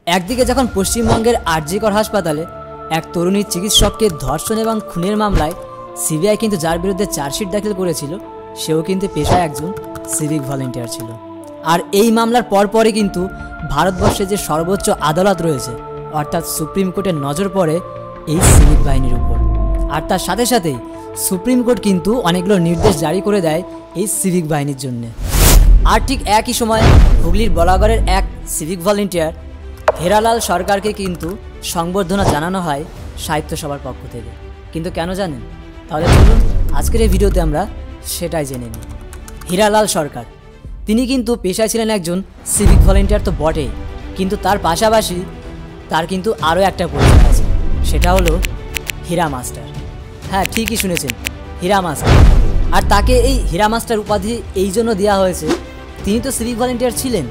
একদিকে যখন পশ্চিমবঙ্গের আরজিকর হাসপাতালে এক তরুণীর চিকিৎসককে ধর্ষণ এবং খুনের মামলায় সিবিআই কিন্তু যার বিরুদ্ধে চার্জশিট দাখিল করেছিল সেও কিন্তু পেশায় একজন সিভিক ভলেন্টিয়ার ছিল। আর এই মামলার পরপরই কিন্তু ভারতবর্ষে যে সর্বোচ্চ আদালত রয়েছে অর্থাৎ সুপ্রিম কোর্টের নজর পড়ে এই সিভিক বাহিনীর উপর। আর তার সাথে সাথেই সুপ্রিম কোর্ট কিন্তু অনেকগুলো নির্দেশ জারি করে দেয় এই সিভিক বাহিনীর জন্য। আর ঠিক একই সময় হুগলির বলাগড়ের এক সিভিক ভলেন্টিয়ার হেরালাল সরকারকে কিন্তু সংবর্ধনা জানানো হয় সাহিত্য সভার পক্ষ থেকে। কিন্তু কেন জানেন? তাহলে চলুন আজকের এই ভিডিওতে আমরা সেটাই জেনে নিই। হীরালাল সরকার তিনি কিন্তু পেশায় ছিলেন একজন সিভিক ভলেন্টিয়ার তো বটেই, কিন্তু তার পাশাপাশি তার কিন্তু আরও একটা পরিচয় আছে, সেটা হলো হীরা মাস্টার। হ্যাঁ, ঠিকই শুনেছেন, হীরা মাস্টার। আর তাকে এই হীরা মাস্টার উপাধি এই জন্য দেওয়া হয়েছে, তিনি তো সিভিক ভলেন্টিয়ার ছিলেন,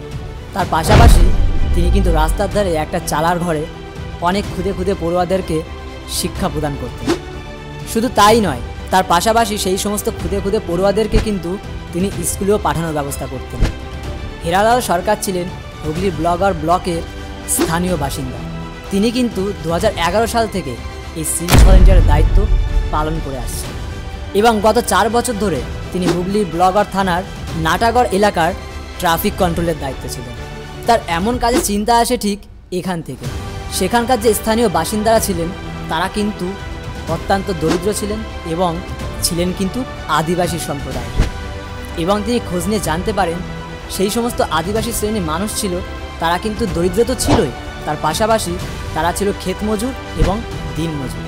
তার পাশাপাশি তিনি কিন্তু রাস্তার ধারে একটা চালার ঘরে অনেক খুদে খুদে পড়ুয়াদেরকে শিক্ষা প্রদান করতেন। শুধু তাই নয়, তার পাশাপাশি সেই সমস্ত খুদে খুদে পড়ুয়াদেরকে কিন্তু তিনি স্কুলেও পাঠানোর ব্যবস্থা করতেন। হীরালাল সরকার ছিলেন হুগলি বলাগড় ব্লকের স্থানীয় বাসিন্দা। তিনি কিন্তু 2011 সাল থেকে এই সিভিক ভলেন্টিয়ারের দায়িত্ব পালন করে আসছেন এবং গত 4 বছর ধরে তিনি হুগলি বলাগড় থানার নাটাগড় এলাকার ট্রাফিক কন্ট্রোলের দায়িত্বে ছিলেন। তার এমন কাজে চিন্তা আসে ঠিক এখান থেকে। সেখানকার যে স্থানীয় বাসিন্দারা ছিলেন তারা কিন্তু অত্যন্ত দরিদ্র ছিলেন এবং ছিলেন কিন্তু আদিবাসী সম্প্রদায়। এবং তিনি খোঁজ নিয়ে জানতে পারেন সেই সমস্ত আদিবাসী শ্রেণীর মানুষ ছিল, তারা কিন্তু দরিদ্র তো ছিলই, তার পাশাপাশি তারা ছিল ক্ষেত মজুর এবং দিন মজুর।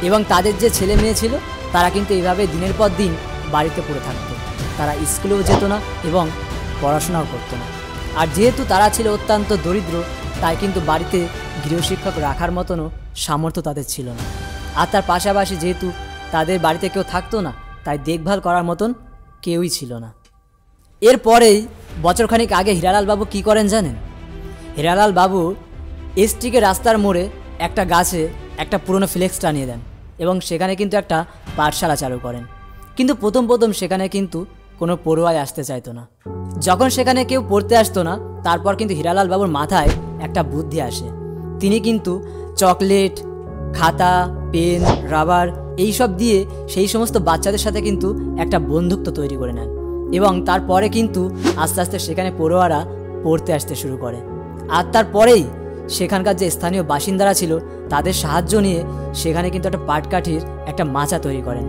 এবং তাদের যে ছেলে মেয়ে ছিল তারা কিন্তু এইভাবে দিনের পর দিন বাড়িতে পড়ে থাকতো, তারা স্কুলেও যেত না এবং পড়াশোনাও করতো না। আর যেহেতু তারা ছিল অত্যন্ত দরিদ্র, তাই কিন্তু বাড়িতে গৃহশিক্ষক রাখার মতনও সামর্থ্য তাদের ছিল না। আর তার পাশাপাশি যেহেতু তাদের বাড়িতে কেউ থাকতো না, তাই দেখভাল করার মতন কেউই ছিল না। এরপরেই বছরখানিক আগে হীরালাল বাবু কী করেন জানেন? হীরালাল বাবু এসটিকে রাস্তার মোড়ে একটা গাছে একটা পুরনো ফ্লেক্স টানিয়ে দেন এবং সেখানে কিন্তু একটা পাঠশালা চালু করেন। কিন্তু প্রথম সেখানে কিন্তু কোনো পড়ুয়াই আসতে চাইতো না। যখন সেখানে কেউ পড়তে আসতো না, তারপর কিন্তু হীরালাল বাবুর মাথায় একটা বুদ্ধি আসে। তিনি কিন্তু চকলেট, খাতা, পেন, রাবার এইসব দিয়ে সেই সমস্ত বাচ্চাদের সাথে কিন্তু একটা বন্ধুত্ব তৈরি করে নেন এবং তারপরে কিন্তু আস্তে আস্তে সেখানে পড়ুয়ারা পড়তে আসতে শুরু করে। আর তারপরেই সেখানকার যে স্থানীয় বাসিন্দারা ছিল তাদের সাহায্য নিয়ে সেখানে কিন্তু একটা পাটকাঠির একটা মাচা তৈরি করেন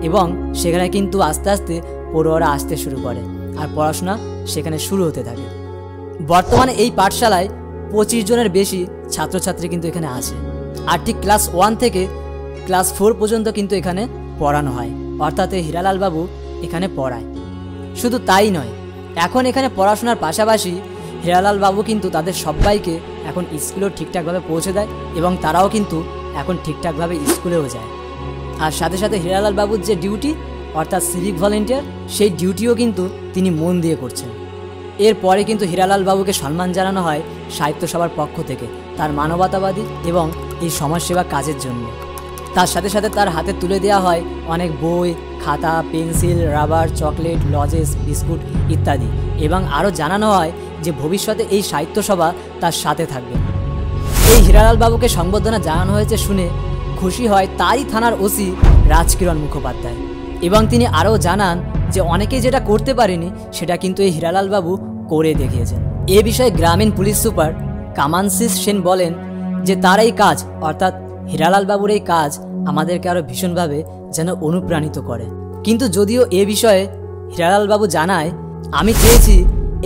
এবং সেখানে কিন্তু আস্তে আস্তে পড়ুয়ারা আসতে শুরু করে আর পড়াশোনা সেখানে শুরু হতে থাকে। বর্তমানে এই পাঠশালায় 25 জনের বেশি ছাত্রছাত্রী কিন্তু এখানে আছে। আর ঠিক ক্লাস 1 থেকে ক্লাস 4 পর্যন্ত কিন্তু এখানে পড়ানো হয়, অর্থাৎ হীরালাল বাবু এখানে পড়ায়। শুধু তাই নয়, এখন এখানে পড়াশোনার পাশাপাশি হীরালাল বাবু কিন্তু তাদের সবাইকে এখন স্কুলেও ঠিকঠাকভাবে পৌঁছে দেয় এবং তারাও কিন্তু এখন ঠিকঠাকভাবে স্কুলেও যায়। আর সাথে সাথে হীরালাল বাবুর যে ডিউটি অর্থাৎ সিভিক ভলেন্টিয়ার, সেই ডিউটিও কিন্তু তিনি মন দিয়ে করছেন। এরপরে কিন্তু হীরালাল বাবুকে সম্মান জানানো হয় সাহিত্য সভার পক্ষ থেকে তার মানবতাবাদী এবং এই সমাজসেবা কাজের জন্য। তার সাথে সাথে তার হাতে তুলে দেওয়া হয় অনেক বই, খাতা, পেন্সিল, রাবার, চকলেট, লজেস, বিস্কুট ইত্যাদি, এবং আরও জানানো হয় যে ভবিষ্যতে এই সাহিত্য সভা তার সাথে থাকবে। এই হীরালাল বাবুকে সংবর্ধনা জানানো হয়েছে শুনে খুশি হয় তারই থানার ওসি রাজকিরণ মুখোপাধ্যায়, এবং তিনি আরও জানান যে অনেকেই যেটা করতে পারেনি সেটা কিন্তু এই হীরালাল বাবু করে দেখিয়েছেন। এ বিষয়ে গ্রামীণ পুলিশ সুপার কামানশিস সেন বলেন যে তার এই কাজ অর্থাৎ হীরালাল বাবুর এই কাজ আমাদেরকে আরও ভীষণভাবে যেন অনুপ্রাণিত করে। কিন্তু যদিও এ বিষয়ে হীরালাল বাবু জানায়, আমি চেয়েছি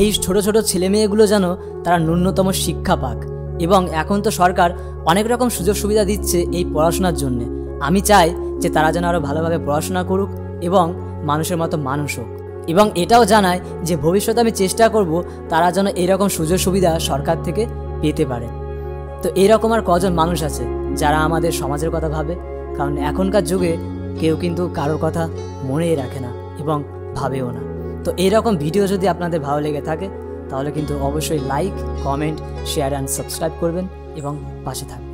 এই ছোট ছোট ছেলেমেয়েগুলো যেন তারা ন্যূনতম শিক্ষা পাক, এবং এখন তো সরকার অনেক রকম সুযোগ সুবিধা দিচ্ছে এই পড়াশোনার জন্যে। আমি চাই যে তারা যেন আরও ভালোভাবে পড়াশোনা করুক এবং মানুষের মতো মানুষ হোক, এবং এটাও জানায় যে ভবিষ্যতে আমি চেষ্টা করব তারা যেন এরকম সুযোগ সুবিধা সরকার থেকে পেতে পারে। তো এরকম আর কজন মানুষ আছে যারা আমাদের সমাজের কথা ভাবে? কারণ এখনকার যুগে কেউ কিন্তু কারোর কথা মনেই রাখে না এবং ভাবেও না। তো এইরকম ভিডিও যদি আপনাদের ভালো লেগে থাকে তাহলে কিন্তু অবশ্যই like, comment, share and subscribe করবেন এবং পাশে থাকবেন।